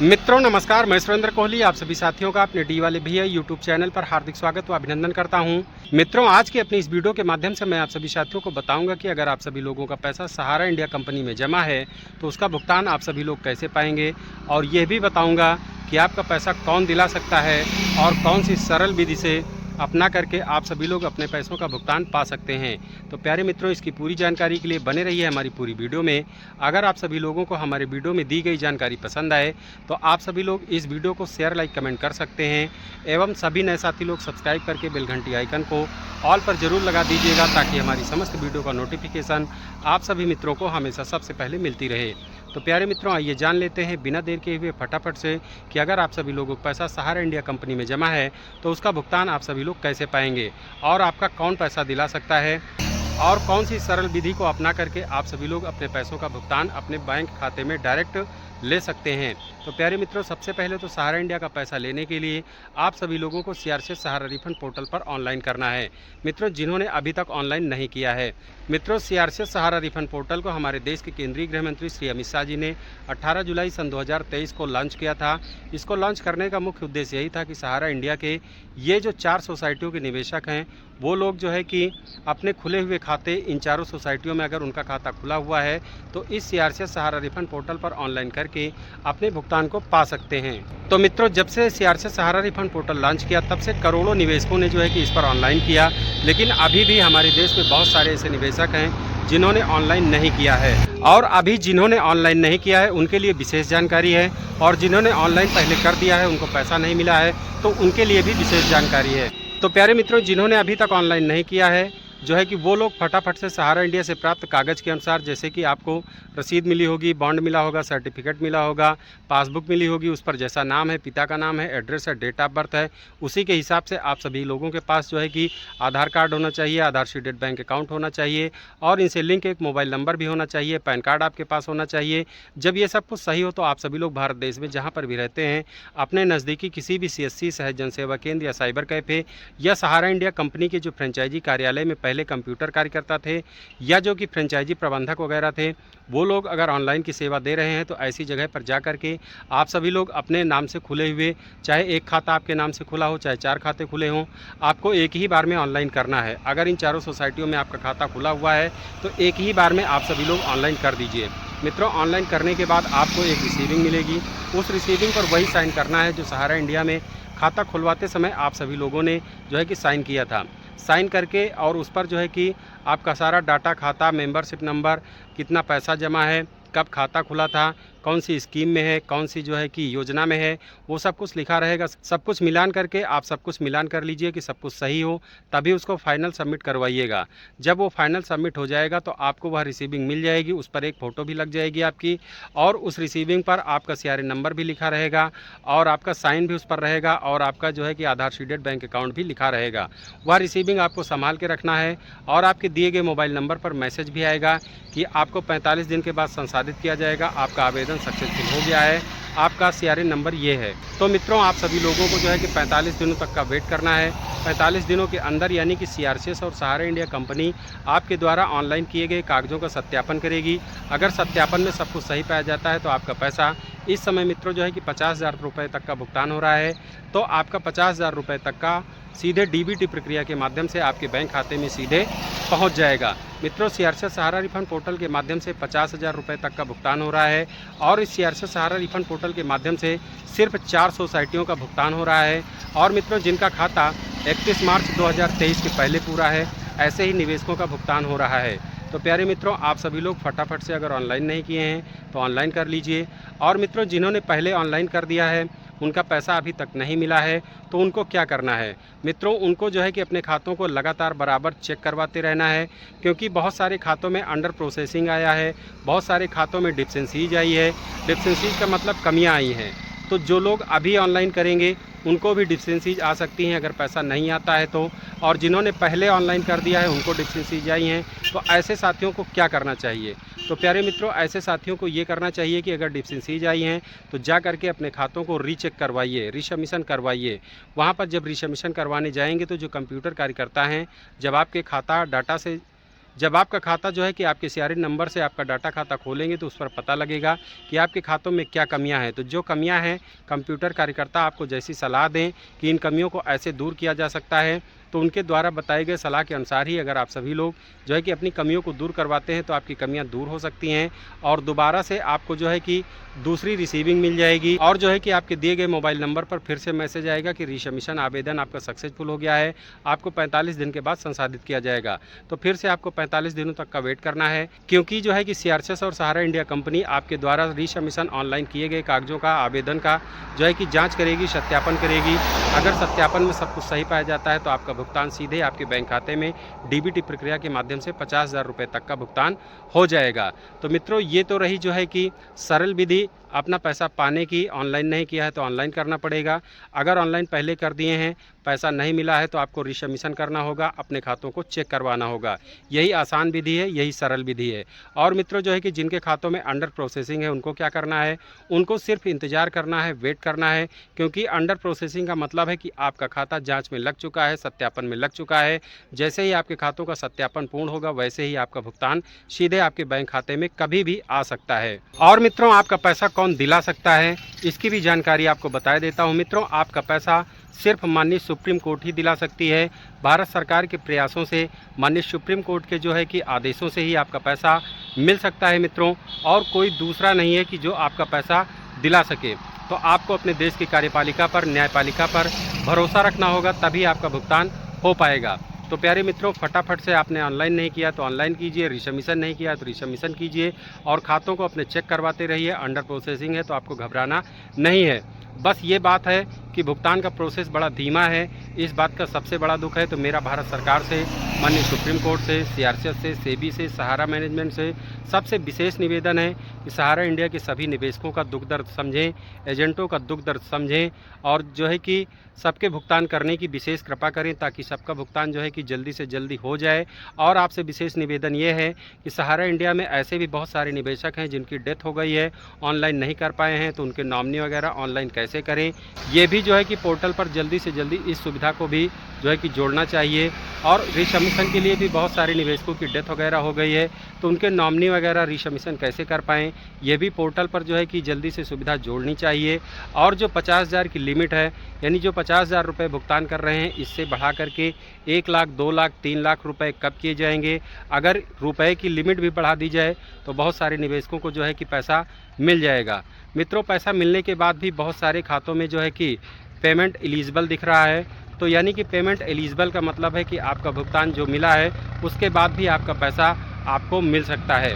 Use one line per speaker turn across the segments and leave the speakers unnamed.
मित्रों नमस्कार, मैं सुरेंद्र कोहली आप सभी साथियों का अपने डी वाले भैया यूट्यूब चैनल पर हार्दिक स्वागत व अभिनंदन करता हूं। मित्रों आज की अपनी इस वीडियो के माध्यम से मैं आप सभी साथियों को बताऊंगा कि अगर आप सभी लोगों का पैसा सहारा इंडिया कंपनी में जमा है तो उसका भुगतान आप सभी लोग कैसे पाएंगे, और यह भी बताऊँगा कि आपका पैसा कौन दिला सकता है और कौन सी सरल विधि से अपना करके आप सभी लोग अपने पैसों का भुगतान पा सकते हैं। तो प्यारे मित्रों, इसकी पूरी जानकारी के लिए बने रहिए हमारी पूरी वीडियो में। अगर आप सभी लोगों को हमारे वीडियो में दी गई जानकारी पसंद आए तो आप सभी लोग इस वीडियो को शेयर लाइक कमेंट कर सकते हैं एवं सभी नए साथी लोग सब्सक्राइब करके बेल घंटी आइकन को ऑल पर जरूर लगा दीजिएगा ताकि हमारी समस्त वीडियो का नोटिफिकेशन आप सभी मित्रों को हमेशा सबसे पहले मिलती रहे। तो प्यारे मित्रों, आइए जान लेते हैं बिना देर के हुए फटाफट से कि अगर आप सभी लोगों का पैसा सहारा इंडिया कंपनी में जमा है तो उसका भुगतान आप सभी लोग कैसे पाएंगे और आपका कौन पैसा दिला सकता है और कौन सी सरल विधि को अपना करके आप सभी लोग अपने पैसों का भुगतान अपने बैंक खाते में डायरेक्ट ले सकते हैं। तो प्यारे मित्रों, सबसे पहले तो सहारा इंडिया का पैसा लेने के लिए आप सभी लोगों को सीआरसीएस सहारा रिफंड पोर्टल पर ऑनलाइन करना है। मित्रों, जिन्होंने अभी तक ऑनलाइन नहीं किया है, मित्रों सीआरसीएस सहारा रिफंड पोर्टल को हमारे देश के केंद्रीय गृह मंत्री श्री अमित शाह जी ने 18 जुलाई सन 2023 को लॉन्च किया था। इसको लॉन्च करने का मुख्य उद्देश्य यही था कि सहारा इंडिया के ये जो 4 सोसाइटियों के निवेशक हैं वो लोग जो है कि अपने खुले हुए खाते इन चारों सोसाइटियों में अगर उनका खाता खुला हुआ है तो इस सीआरसीएस सहारा रिफंड पोर्टल पर ऑनलाइन करके अपने भुगतान को पा सकते हैं। तो मित्रों, जब से सीआरसीएस सहारा रिफंड पोर्टल लॉन्च किया तब से करोड़ों निवेशकों ने जो है कि इस पर ऑनलाइन किया, लेकिन अभी भी हमारे देश में बहुत सारे ऐसे निवेशक हैं जिन्होंने ऑनलाइन नहीं किया है। और अभी जिन्होंने ऑनलाइन नहीं किया है उनके लिए विशेष जानकारी है, और जिन्होंने ऑनलाइन पहले कर दिया है उनको पैसा नहीं मिला है तो उनके लिए भी विशेष जानकारी है। तो प्यारे मित्रों, जिन्होंने अभी तक ऑनलाइन नहीं किया है जो है कि वो लोग फटाफट से सहारा इंडिया से प्राप्त कागज़ के अनुसार, जैसे कि आपको रसीद मिली होगी, बॉन्ड मिला होगा, सर्टिफिकेट मिला होगा, पासबुक मिली होगी, उस पर जैसा नाम है, पिता का नाम है, एड्रेस है, डेट ऑफ बर्थ है, उसी के हिसाब से आप सभी लोगों के पास जो है कि आधार कार्ड होना चाहिए, आधार सीडेड बैंक अकाउंट होना चाहिए और इनसे लिंक एक मोबाइल नंबर भी होना चाहिए, पैन कार्ड आपके पास होना चाहिए। जब ये सब कुछ सही हो तो आप सभी लोग भारत देश में जहाँ पर भी रहते हैं अपने नज़दीकी किसी भी CSC सहज जनसेवा केंद्र या साइबर कैफ़े या सहारा इंडिया कंपनी के जो फ्रेंचाइजी कार्यालय में पहले कंप्यूटर कार्यकर्ता थे या जो कि फ्रेंचाइजी प्रबंधक वगैरह थे, वो लोग अगर ऑनलाइन की सेवा दे रहे हैं तो ऐसी जगह पर जा कर के आप सभी लोग अपने नाम से खुले हुए, चाहे एक खाता आपके नाम से खुला हो चाहे 4 खाते खुले हों, आपको एक ही बार में ऑनलाइन करना है। अगर इन चारों सोसाइटियों में आपका खाता खुला हुआ है तो एक ही बार में आप सभी लोग ऑनलाइन कर दीजिए। मित्रों, ऑनलाइन करने के बाद आपको एक रिसीविंग मिलेगी, उस रिसीविंग पर वही साइन करना है जो सहारा इंडिया में खाता खुलवाते समय आप सभी लोगों ने जो है कि साइन किया था। साइन करके और उस पर जो है कि आपका सारा डाटा, खाता, मेंबरशिप नंबर, कितना पैसा जमा है, कब खाता खुला था, कौन सी स्कीम में है, कौन सी जो है कि योजना में है, वो सब कुछ लिखा रहेगा। सब कुछ मिलान करके आप सब कुछ मिलान कर लीजिए कि सब कुछ सही हो, तभी उसको फाइनल सबमिट करवाइएगा। जब वो फाइनल सबमिट हो जाएगा तो आपको वह रिसीविंग मिल जाएगी, उस पर एक फ़ोटो भी लग जाएगी आपकी, और उस रिसीविंग पर आपका CRN नंबर भी लिखा रहेगा और आपका साइन भी उस पर रहेगा और आपका जो है कि आधार सीडेड बैंक अकाउंट भी लिखा रहेगा। वह रिसीविंग आपको संभाल के रखना है और आपके दिए गए मोबाइल नंबर पर मैसेज भी आएगा कि आपको 45 दिन के बाद संसाधित किया जाएगा, आपका आवेदन सक्सेसफुल हो गया है, आपका CRN नंबर ये है। तो मित्रों, आप सभी लोगों को जो है कि 45 दिनों तक का वेट करना है। 45 दिनों के अंदर यानी कि सीआरसीएस और सहारा इंडिया कंपनी आपके द्वारा ऑनलाइन किए गए कागज़ों का सत्यापन करेगी। अगर सत्यापन में सब कुछ सही पाया जाता है तो आपका पैसा इस समय मित्रों जो है कि 50,000 रुपये तक का भुगतान हो रहा है, तो आपका 50,000 रुपये तक का सीधे DBT प्रक्रिया के माध्यम से आपके बैंक खाते में सीधे पहुंच जाएगा। मित्रों, सीआरसीएस सहारा रिफंड पोर्टल के माध्यम से 50,000 रुपये तक का भुगतान हो रहा है और इस सीआरसीएस सहारा रिफंड पोर्टल के माध्यम से सिर्फ 4 सोसाइटियों का भुगतान हो रहा है। और मित्रों, जिनका खाता 31 मार्च 2023 के पहले पूरा है, ऐसे ही निवेशकों का भुगतान हो रहा है। तो प्यारे मित्रों, आप सभी लोग फटाफट से अगर ऑनलाइन नहीं किए हैं तो ऑनलाइन कर लीजिए। और मित्रों, जिन्होंने पहले ऑनलाइन कर दिया है उनका पैसा अभी तक नहीं मिला है तो उनको क्या करना है मित्रों, उनको जो है कि अपने खातों को लगातार बराबर चेक करवाते रहना है, क्योंकि बहुत सारे खातों में अंडर प्रोसेसिंग आया है, बहुत सारे खातों में डिफिशेंसीज आई है। डिफिशेंसीज का मतलब कमियां आई हैं। तो जो लोग अभी ऑनलाइन करेंगे उनको भी डिफिशेंसीज आ सकती हैं अगर पैसा नहीं आता है तो, और जिन्होंने पहले ऑनलाइन कर दिया है उनको डिफिशेंसीज आई हैं। तो ऐसे साथियों को क्या करना चाहिए? तो प्यारे मित्रों, ऐसे साथियों को ये करना चाहिए कि अगर डिफिशेंसीज आई हैं तो जा करके अपने खातों को रीचेक करवाइए, रीसबमिशन करवाइए। वहाँ पर जब रीसबमिशन करवाने जाएंगे तो जो कंप्यूटर कार्यकर्ता हैं, जब आपके खाता डाटा से जब आपका खाता जो है कि आपके CRN नंबर से आपका डाटा खाता खोलेंगे तो उस पर पता लगेगा कि आपके खातों में क्या कमियां हैं। तो जो कमियां हैं, कंप्यूटर कार्यकर्ता आपको जैसी सलाह दें कि इन कमियों को ऐसे दूर किया जा सकता है, तो उनके द्वारा बताए गए सलाह के अनुसार ही अगर आप सभी लोग जो है कि अपनी कमियों को दूर करवाते हैं तो आपकी कमियां दूर हो सकती हैं और दोबारा से आपको जो है कि दूसरी रिसीविंग मिल जाएगी और जो है कि आपके दिए गए मोबाइल नंबर पर फिर से मैसेज आएगा कि रिसबमिशन आवेदन आपका सक्सेसफुल हो गया है, आपको 45 दिन के बाद संसाधित किया जाएगा। तो फिर से आपको 45 दिनों तक का वेट करना है, क्योंकि जो है कि CRCS और सहारा इंडिया कंपनी आपके द्वारा रिसबमिशन ऑनलाइन किए गए कागजों का, आवेदन का जो है कि जाँच करेगी, सत्यापन करेगी। अगर सत्यापन में सब कुछ सही पाया जाता है तो आपका भुगतान सीधे आपके बैंक खाते में DBT प्रक्रिया के माध्यम से 50,000 रुपये तक का भुगतान हो जाएगा। तो मित्रों, ये तो रही जो है कि सरल विधि अपना पैसा पाने की। ऑनलाइन नहीं किया है तो ऑनलाइन करना पड़ेगा। अगर ऑनलाइन पहले कर दिए हैं, पैसा नहीं मिला है तो आपको रिसबमिशन करना होगा, अपने खातों को चेक करवाना होगा। यही आसान विधि है, यही सरल विधि है। और मित्रों, जो है कि जिनके खातों में अंडर प्रोसेसिंग है उनको क्या करना है, उनको सिर्फ इंतज़ार करना है, वेट करना है, क्योंकि अंडर प्रोसेसिंग का मतलब है कि आपका खाता जाँच में लग चुका है, सत्यापन में लग चुका है। जैसे ही आपके खातों का सत्यापन पूर्ण होगा वैसे ही आपका भुगतान सीधे आपके बैंक खाते में कभी भी आ सकता है। और मित्रों, आपका पैसा कौन दिला सकता है, इसकी भी जानकारी आपको बता देता हूं। मित्रों, आपका पैसा सिर्फ माननीय सुप्रीम कोर्ट ही दिला सकती है। भारत सरकार के प्रयासों से, माननीय सुप्रीम कोर्ट के जो है कि आदेशों से ही आपका पैसा मिल सकता है मित्रों, और कोई दूसरा नहीं है कि जो आपका पैसा दिला सके। तो आपको अपने देश की कार्यपालिका पर, न्यायपालिका पर भरोसा रखना होगा, तभी आपका भुगतान हो पाएगा। तो प्यारे मित्रों, फटाफट से आपने ऑनलाइन नहीं किया तो ऑनलाइन कीजिए, रिसबमिशन नहीं किया तो रिसबमिशन कीजिए और खातों को अपने चेक करवाते रहिए। अंडर प्रोसेसिंग है तो आपको घबराना नहीं है। बस ये बात है कि भुगतान का प्रोसेस बड़ा धीमा है, इस बात का सबसे बड़ा दुख है। तो मेरा भारत सरकार से, माननीय सुप्रीम कोर्ट से, CRCS से, सेबी से, सहारा मैनेजमेंट से सबसे विशेष निवेदन है कि सहारा इंडिया के सभी निवेशकों का दुख दर्द समझें, एजेंटों का दुख दर्द समझें और जो है कि सबके भुगतान करने की विशेष कृपा करें, ताकि सबका भुगतान जो है कि जल्दी से जल्दी हो जाए। और आपसे विशेष निवेदन ये है कि सहारा इंडिया में ऐसे भी बहुत सारे निवेशक हैं जिनकी डेथ हो गई है, ऑनलाइन नहीं कर पाए हैं, तो उनके नॉमिनी वगैरह ऑनलाइन कैसे करें, ये भी जो है कि पोर्टल पर जल्दी से जल्दी इस सुविधा को भी जो है कि जोड़ना चाहिए। और रिसबमिशन के लिए भी बहुत सारे निवेशकों की डेथ वगैरह हो गई है, तो उनके नॉमिनी वगैरह रिसबमिशन कैसे कर पाएँ, ये भी पोर्टल पर जो है कि जल्दी से सुविधा जोड़नी चाहिए। और जो 50,000 की लिमिट है, यानी जो 50,000 रुपये भुगतान कर रहे हैं, इससे बढ़ा करके 1 लाख, 2 लाख, 3 लाख रुपए कब किए जाएंगे। अगर रुपए की लिमिट भी बढ़ा दी जाए तो बहुत सारे निवेशकों को जो है कि पैसा मिल जाएगा। मित्रों, पैसा मिलने के बाद भी बहुत सारे खातों में जो है कि पेमेंट एलिजिबल दिख रहा है। तो यानी कि पेमेंट एलिजिबल का मतलब है कि आपका भुगतान जो मिला है उसके बाद भी आपका पैसा आपको मिल सकता है।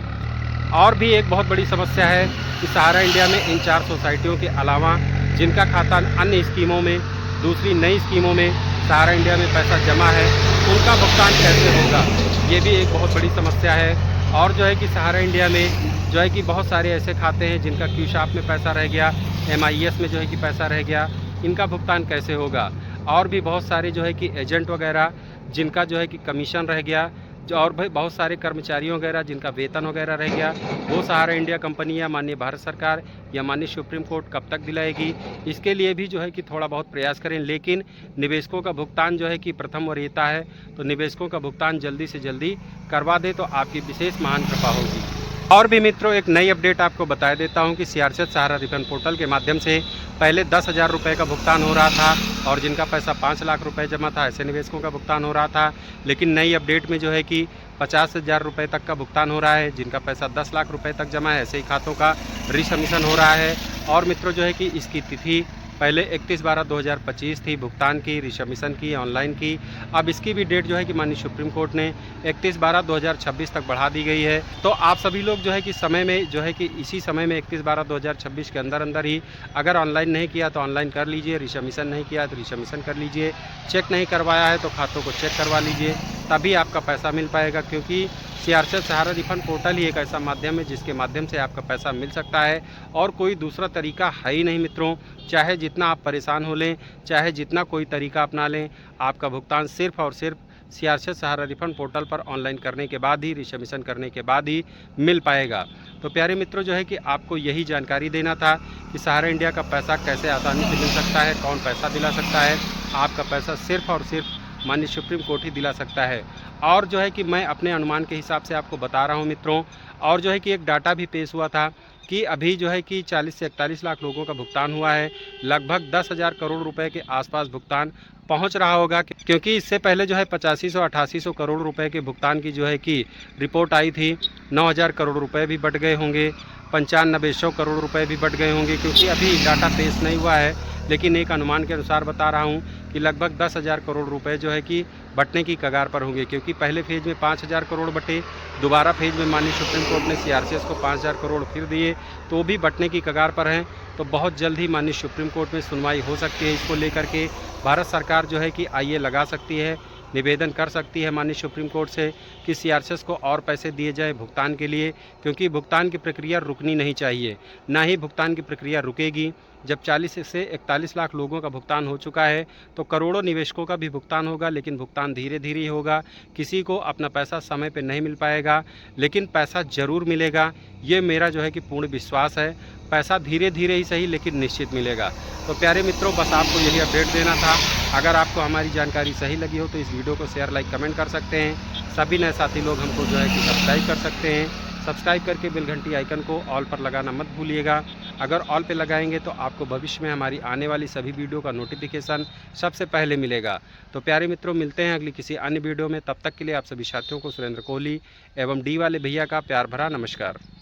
और भी एक बहुत बड़ी समस्या है कि सहारा इंडिया में इन 4 सोसाइटियों के अलावा जिनका खाता अन्य स्कीमों में, दूसरी नई स्कीमों में सहारा इंडिया में पैसा जमा है, उनका भुगतान कैसे होगा, ये भी एक बहुत बड़ी समस्या है। और जो है कि सहारा इंडिया में जो है कि बहुत सारे ऐसे खाते हैं जिनका क्यूशाप में पैसा रह गया, MIS में जो है कि पैसा रह गया, इनका भुगतान कैसे होगा। और भी बहुत सारे जो है कि एजेंट वगैरह जिनका जो है कि कमीशन रह गया, जो और भाई बहुत सारे कर्मचारियों वगैरह जिनका वेतन वगैरह रह गया, वो सहारा इंडिया कंपनी या माननीय भारत सरकार या माननीय सुप्रीम कोर्ट कब तक दिलाएगी। इसके लिए भी जो है कि थोड़ा बहुत प्रयास करें, लेकिन निवेशकों का भुगतान जो है कि प्रथम वरीयता है, तो निवेशकों का भुगतान जल्दी से जल्दी करवा दे तो आपकी विशेष महान कृपा होगी। और भी मित्रों, एक नई अपडेट आपको बता देता हूं कि CRCS सहारा रिफंड पोर्टल के माध्यम से पहले 10,000 रुपये का भुगतान हो रहा था और जिनका पैसा 5 लाख रुपए जमा था, ऐसे निवेशकों का भुगतान हो रहा था। लेकिन नई अपडेट में जो है कि 50,000 रुपये तक का भुगतान हो रहा है, जिनका पैसा 10 लाख रुपए तक जमा है, ऐसे ही खातों का रिसबमिशन हो रहा है। और मित्रों, जो है कि इसकी तिथि पहले 31/12/2025 थी भुगतान की, रिसबमिशन की, ऑनलाइन की। अब इसकी भी डेट जो है कि माननीय सुप्रीम कोर्ट ने 31/12/2026 तक बढ़ा दी गई है। तो आप सभी लोग जो है कि समय में जो है कि इसी समय में 31/12/2026 के अंदर ही अगर ऑनलाइन नहीं किया तो ऑनलाइन कर लीजिए, रिसबमिशन नहीं किया तो रिसबमिशन कर लीजिए, चेक नहीं करवाया है तो खातों को चेक करवा लीजिए, तभी आपका पैसा मिल पाएगा। क्योंकि CRCS सहारा रिफंड पोर्टल ही एक ऐसा माध्यम है जिसके माध्यम से आपका पैसा मिल सकता है और कोई दूसरा तरीका है ही नहीं मित्रों। चाहे जितना आप परेशान हो लें, चाहे जितना कोई तरीका अपना लें, आपका भुगतान सिर्फ और सिर्फ CRCS सहारा रिफंड पोर्टल पर ऑनलाइन करने के बाद ही, रिसबमिशन करने के बाद ही मिल पाएगा। तो प्यारे मित्रों, जो है कि आपको यही जानकारी देना था कि सहारा इंडिया का पैसा कैसे आसानी से मिल सकता है, कौन पैसा दिला सकता है। आपका पैसा सिर्फ और सिर्फ माननीय सुप्रीम कोर्ट ही दिला सकता है। और जो है कि मैं अपने अनुमान के हिसाब से आपको बता रहा हूँ मित्रों। और जो है कि एक डाटा भी पेश हुआ था कि अभी जो है कि 40 से 41 लाख लोगों का भुगतान हुआ है। लगभग 10,000 करोड़ रुपए के आसपास भुगतान पहुंच रहा होगा, क्योंकि इससे पहले जो है 8500-8800 करोड़ रुपए के भुगतान की जो है कि रिपोर्ट आई थी। 9,000 करोड़ रुपए भी बढ़ गए होंगे, 9500 करोड़ रुपए भी बढ़ गए होंगे, क्योंकि अभी डाटा पेश नहीं हुआ है। लेकिन एक अनुमान के अनुसार बता रहा हूँ कि लगभग 10,000 करोड़ रुपए जो है कि बटने की कगार पर होंगे, क्योंकि पहले फेज में 5,000 करोड़ बटे, दोबारा फेज में माननीय सुप्रीम कोर्ट ने CRCS को 5,000 करोड़ फिर दिए, तो भी बटने की कगार पर हैं। तो बहुत जल्द ही माननीय सुप्रीम कोर्ट में सुनवाई हो सकती है। इसको लेकर के भारत सरकार जो है कि आईए लगा सकती है, निवेदन कर सकती है माननीय सुप्रीम कोर्ट से कि CRCS को और पैसे दिए जाए भुगतान के लिए, क्योंकि भुगतान की प्रक्रिया रुकनी नहीं चाहिए। ना ही भुगतान की प्रक्रिया रुकेगी। जब 40 से 41 लाख लोगों का भुगतान हो चुका है तो करोड़ों निवेशकों का भी भुगतान होगा, लेकिन भुगतान धीरे धीरे होगा। किसी को अपना पैसा समय पे नहीं मिल पाएगा, लेकिन पैसा ज़रूर मिलेगा। ये मेरा जो है कि पूर्ण विश्वास है। पैसा धीरे धीरे ही सही, लेकिन निश्चित मिलेगा। तो प्यारे मित्रों, बस आपको यही अपडेट देना था। अगर आपको हमारी जानकारी सही लगी हो तो इस वीडियो को शेयर, लाइक, कमेंट कर सकते हैं। सभी नए साथी लोग हमको जो है कि सब्सक्राइब कर सकते हैं। सब्सक्राइब करके बेल घंटी आइकन को ऑल पर लगाना मत भूलिएगा। अगर ऑल पे लगाएंगे तो आपको भविष्य में हमारी आने वाली सभी वीडियो का नोटिफिकेशन सबसे पहले मिलेगा। तो प्यारे मित्रों, मिलते हैं अगली किसी अन्य वीडियो में। तब तक के लिए आप सभी साथियों को सुरेंद्र कोहली एवं डी वाले भैया का प्यार भरा नमस्कार।